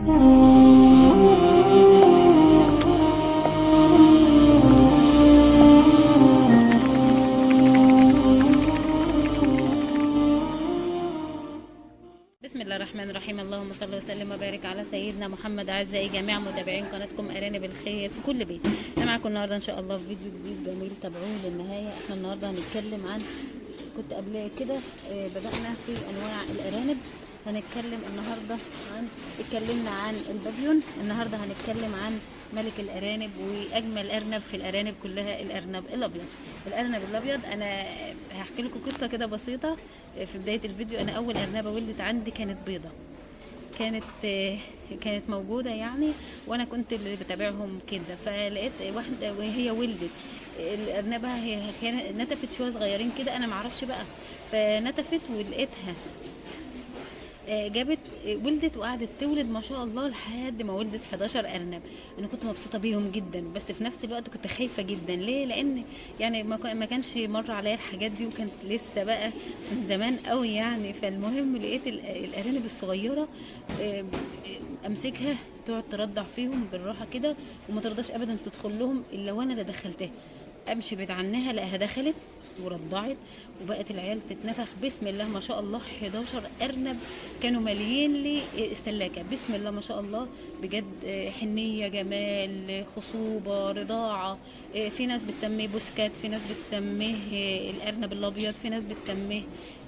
بسم الله الرحمن الرحيم. اللهم صل وسلم وبارك على سيدنا محمد. اعزائي جميع متابعين قناتكم ارانب الخير في كل بيت، انا معاكم النهارده ان شاء الله في فيديو جديد جميل، تابعوه للنهايه. احنا النهارده هنتكلم عن، كنت قبل كده بدأنا في انواع الارانب. هنتكلم النهارده اتكلمنا عن البابيون، النهارده هنتكلم عن ملك الارانب واجمل ارنب في الارانب كلها، الارنب الابيض. الارنب الابيض انا هحكي لكم قصه كده بسيطه في بدايه الفيديو. انا اول ارنبه ولدت عندي كانت بيضه، كانت موجوده يعني، وانا كنت اللي بتابعهم كده، فلقيت واحده وهي ولدت الارنبه، هي كانت نتفت شويه صغيرين كده، انا معرفش بقى، فنتفت ولقيتها جابت ولدت وقعدت تولد ما شاء الله لحد ما ولدت 11 ارنب. انا كنت مبسوطه بيهم جدا، بس في نفس الوقت كنت خايفه جدا. ليه؟ لان يعني ما كانش مر عليا الحاجات دي، وكانت لسه بقى من زمان قوي يعني. فالمهم لقيت الارانب الصغيره امسكها تقعد ترضع فيهم بالراحه كده، وما ترضاش ابدا تدخل لهم الا وانا اللي دخلتها. امشي بعيد عنها الاقيها دخلت ورضعت، وبقت العيال تتنفخ. بسم الله ما شاء الله، 11 ارنب كانوا ماليين لي السلاكه. بسم الله ما شاء الله بجد، حنيه، جمال، خصوبه، رضاعه. في ناس بتسميه بوسكات، في ناس بتسميه الارنب الابيض، في ناس بتسميه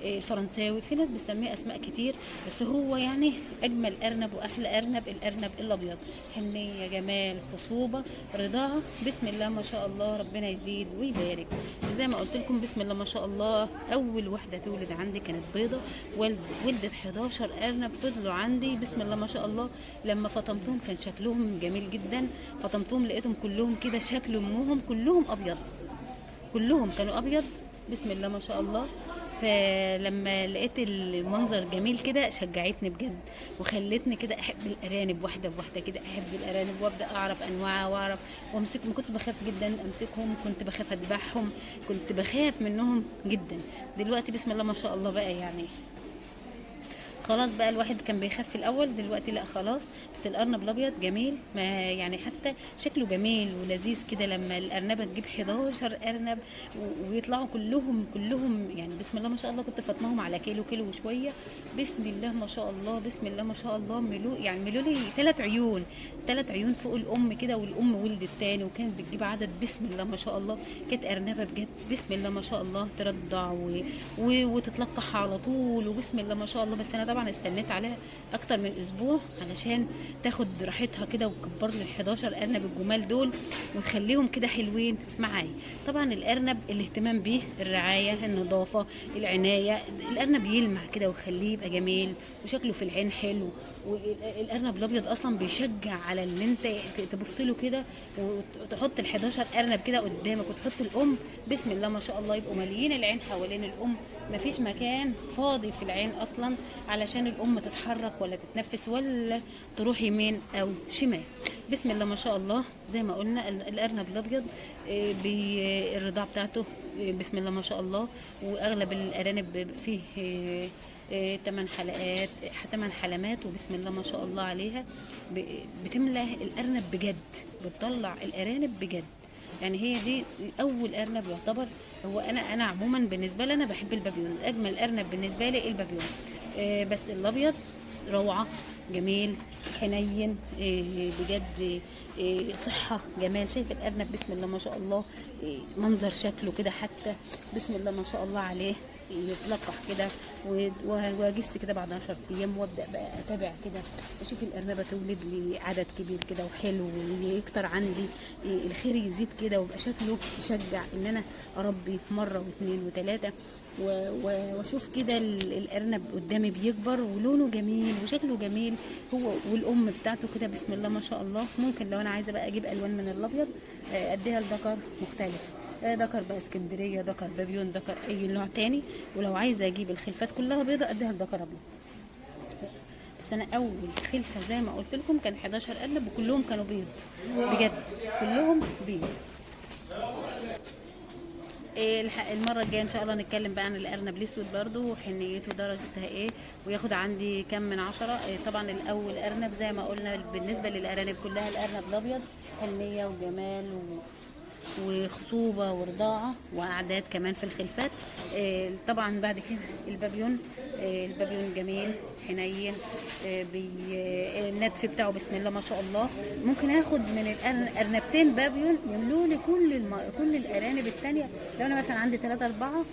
الفرنساوي، في ناس بتسميه اسماء كتير، بس هو يعني اجمل ارنب واحلى ارنب الارنب الابيض. حنيه، جمال، خصوبه، رضاعه. بسم الله ما شاء الله، ربنا يزيد ويبارك. زي ما قلت لكم بسم الله ما شاء الله، اول واحده تولد عندي كانت بيضه، ولدت 11 ارنب فضلوا عندي بسم الله ما شاء الله. لما فطمتهم كان شكلهم جميل جدا، فطمتهم لقيتهم كلهم كده شكل امهم كلهم ابيض، كلهم كانوا ابيض بسم الله ما شاء الله. فلما لقيت المنظر جميل كده شجعتني بجد، وخلتني كده احب الارانب واحده بواحده كده، احب الارانب وابدا اعرف انواعها واعرف وامسكهم. كنت بخاف جدا امسكهم، كنت بخاف اذبحهم، كنت بخاف منهم جدا. دلوقتي بسم الله ما شاء الله بقى يعني خلاص، بقى الواحد كان بيخاف في الاول، دلوقتي لا خلاص. بس الارنب الابيض جميل، ما يعني حتى شكله جميل ولذيذ كده. لما الارنبه تجيب 11 ارنب ويطلعوا كلهم يعني بسم الله ما شاء الله، كنت فاطمهم على كيلو وشويه. بسم الله ما شاء الله، بسم الله ما شاء الله، ملوا لي 3 عيون فوق الام كده، والام ولدت تاني وكانت بتجيب عدد بسم الله ما شاء الله. كانت ارنبه بجد بسم الله ما شاء الله، ترضع وتتلقح على طول، وبسم الله ما شاء الله. بس انا طبعا استنيت عليها اكتر من اسبوع علشان تاخد راحتها كده، وتكبر لي ال11 ارنب الجمال دول وتخليهم كده حلوين معايا. طبعا الارنب الاهتمام بيه، الرعايه، النظافه، العنايه. الارنب يلمع كده وخليه يبقى جميل وشكله في العين حلو. والارنب الابيض اصلا بيشجع على ان انت تبص له كده، وتحط ال11 ارنب كده قدامك، وتحط الام بسم الله ما شاء الله، يبقوا ماليين العين حوالين الام، مفيش مكان فاضي في العين اصلا علشان الام تتحرك ولا تتنفس ولا تروح يمين او شمال. بسم الله ما شاء الله. زي ما قلنا الارنب الابيض بالرضاعه بتاعته بسم الله ما شاء الله، واغلب الارانب فيه 8 حلمات، وبسم الله ما شاء الله عليها بتملى الارنب بجد، بتطلع الارانب بجد. يعني هي دي اول ارنب يعتبر. هو انا عموما بالنسبه لي انا بحب البابيون، اجمل ارنب بالنسبه لي البابيون. بس الابيض روعه، جميل، حنين، بجد، صحة، جمال. شايف الأرنب بسم الله ما شاء الله، منظر شكله كده حتى بسم الله ما شاء الله عليه، يتلقح كده واجس كده بعد 10 ايام، وابدا بقى اتابع كده اشوف الارنبه تولد لي عدد كبير كده وحلو ويكتر عندي، الخير يزيد كده، ويبقى شكله يشجع ان انا اربي مره واثنين وثلاثه، واشوف كده الارنب قدامي بيكبر ولونه جميل وشكله جميل هو والام بتاعته كده بسم الله ما شاء الله. ممكن لو انا عايزه بقى اجيب الوان من الابيض اديها لذكر مختلف، ذكر بقى اسكندريه، ذكر بابيون، ذكر اي نوع تاني. ولو عايزه اجيب الخلفات كلها بيضه اديها لذكر ابيض. بس انا اول خلفه زي ما قلت لكم كان 11 ارنب وكلهم كانوا بيض بجد، كلهم بيض. المره الجايه ان شاء الله نتكلم بقى عن الارنب الاسود برضو وحنيته درجتها ايه، وياخد عندي كام من 10. طبعا الاول ارنب زي ما قلنا بالنسبه للارانب كلها، الارنب الابيض حنيه وجمال وخصوبه ورضاعه واعداد كمان في الخلفات. طبعا بعد كده البابيون، البابيون جميل حنين، النتف بتاعه بسم الله ما شاء الله. ممكن اخد من الارنبتين بابيون يملوا لي كل الارانب التانية. لو انا مثلا عندي 3 4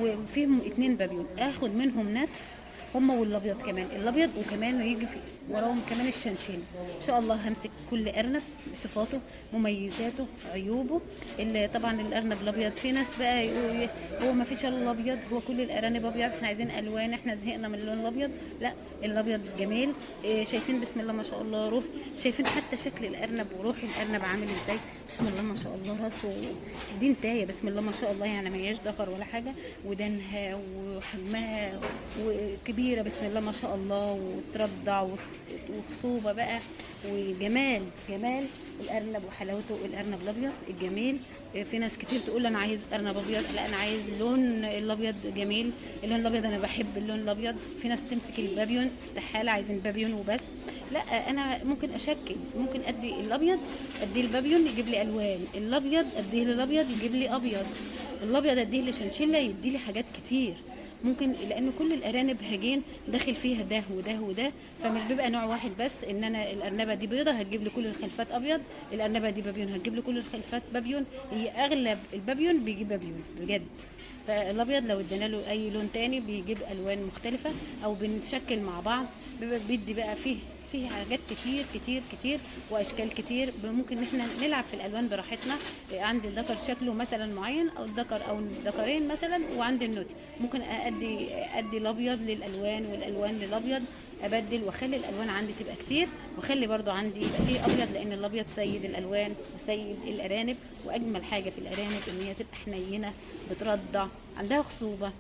وفيهم 2 بابيون، اخد منهم نتف هما والابيض كمان، الابيض وكمان ويجي في وراهم كمان الشنشين. ان شاء الله همسك كل ارنب بصفاته مميزاته عيوبه. اللي طبعا الارنب الابيض في ناس بقى يقول هو ما فيش الا الابيض، هو كل الارانب ابيض، احنا عايزين الوان، احنا زهقنا من اللون الابيض. لا، الابيض جميل. شايفين بسم الله ما شاء الله روح، شايفين حتى شكل الارنب وروح الارنب عامل ازاي، بسم الله ما شاء الله. راسه دي انتايه بسم الله ما شاء الله، يعني ما هياش ذكر ولا حاجه، ودانها وحجمها وكبيره بسم الله ما شاء الله، وترضع وخصوبه بقى وجمال. جمال الارنب وحلاوته الارنب الابيض الجميل. في ناس كتير تقول انا عايز ارنب ابيض، لا انا عايز اللون الابيض جميل، اللون الابيض انا بحب اللون الابيض. في ناس تمسك البابيون استحاله عايزين بابيون وبس، لا انا ممكن اشكل، ممكن ادي الابيض ادي البابيون يجيب لي الوان، الابيض اديه للابيض يجيب لي ابيض، الابيض اديه لشنشله يدي لي حاجات كتير. ممكن لان كل الارانب هجين داخل فيها ده وده وده، فمش بيبقى نوع واحد بس. ان انا الارنبه دي بيضه هتجيب لي كل الخلفات ابيض، الارنبه دي بابيون هتجيب لي كل الخلفات بابيون. هي اغلب البابيون بيجيب بابيون بجد. فالابيض لو ادينا له اي لون تاني بيجيب الوان مختلفه، او بنشكل مع بعض بيدي بقى فيه حاجات كتير كتير كتير واشكال كتير. ممكن ان احنا نلعب في الالوان براحتنا. عندي الذكر شكله مثلا معين، او الذكر او الذكرين مثلا، وعندي النوتي ممكن ادي الابيض للالوان والالوان للابيض، ابدل واخلي الالوان عندي تبقى كتير، واخلي برضو عندي يبقى فيه ابيض، لان الابيض سيد الالوان وسيد الارانب. واجمل حاجه في الارانب ان هي تبقى حنينه، بترضع، عندها خصوبه،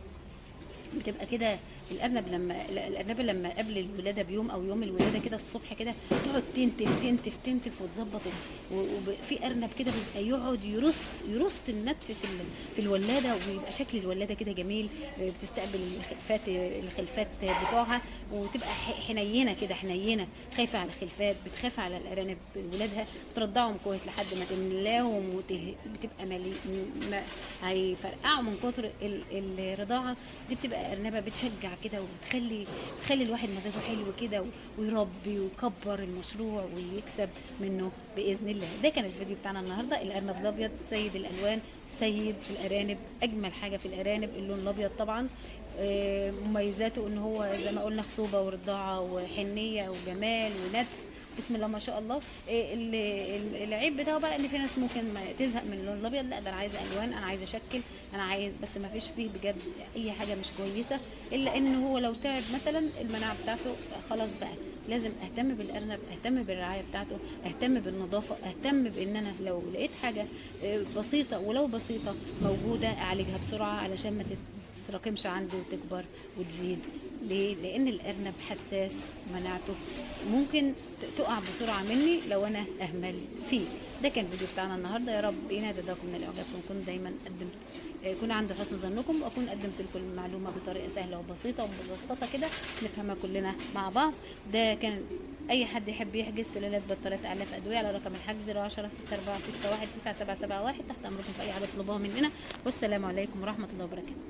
بتبقى كده. الارنبه لما قبل الولاده بيوم او يوم الولاده كده الصبح كده تقعد تنتف تنتف تنتف وتظبط. وفي ارنب كده بيبقى يقعد يرص النتف في الولاده، ويبقى شكل الولاده كده جميل. بتستقبل الخلفات بتوعها، وتبقى حنينه كده، حنينه، خايفه على الخلفات، بتخاف على الارانب ولادها، بترضعهم كويس لحد ما تملاهم بتبقى هيفرقعوا من كتر الرضاعه. دي بتبقى ارنبه بتشجع كده، وبتخلي الواحد مزاجه حلو كده، ويربي ويكبر المشروع ويكسب منه باذن الله. ده كان الفيديو بتاعنا النهارده، الارنب الابيض سيد الالوان، سيد الارانب. اجمل حاجه في الارانب اللون الابيض طبعا. مميزاته ان هو زي ما قلنا خصوبه ورضاعه وحنيه وجمال ونتف بسم الله ما شاء الله. العيب بتاعه بقى ان في ناس ممكن ما تزهق من اللون الابيض، لا ده انا عايزه الوان، انا عايزه اشكل، انا عايز، بس ما فيش فيه بجد اي حاجه مش كويسه، الا ان هو لو تعب مثلا المناعه بتاعته خلاص بقى. لازم اهتم بالارنب، اهتم بالرعايه بتاعته، اهتم بالنظافه، اهتم بان انا لو لقيت حاجه بسيطه ولو بسيطه موجوده اعالجها بسرعه علشان ما تتراكمش عنده وتكبر وتزيد. ليه؟ لان الارنب حساس، مناعته ممكن تقع بسرعه مني لو انا اهمل فيه. ده كان الفيديو بتاعنا النهارده، يا رب ينال رضاكم من الاعجاب، ونكون دايما يكون عند حسن ظنكم، واكون قدمت لكم المعلومه بطريقه سهله وبسيطه ومبسطه كده نفهمها كلنا مع بعض. ده كان اي حد يحب يحجز سلالات بطاريات اعلاف ادويه على رقم الحجز 010 646 19771 تحت امركم في اي حاجه تطلبوها مننا. والسلام عليكم ورحمه الله وبركاته.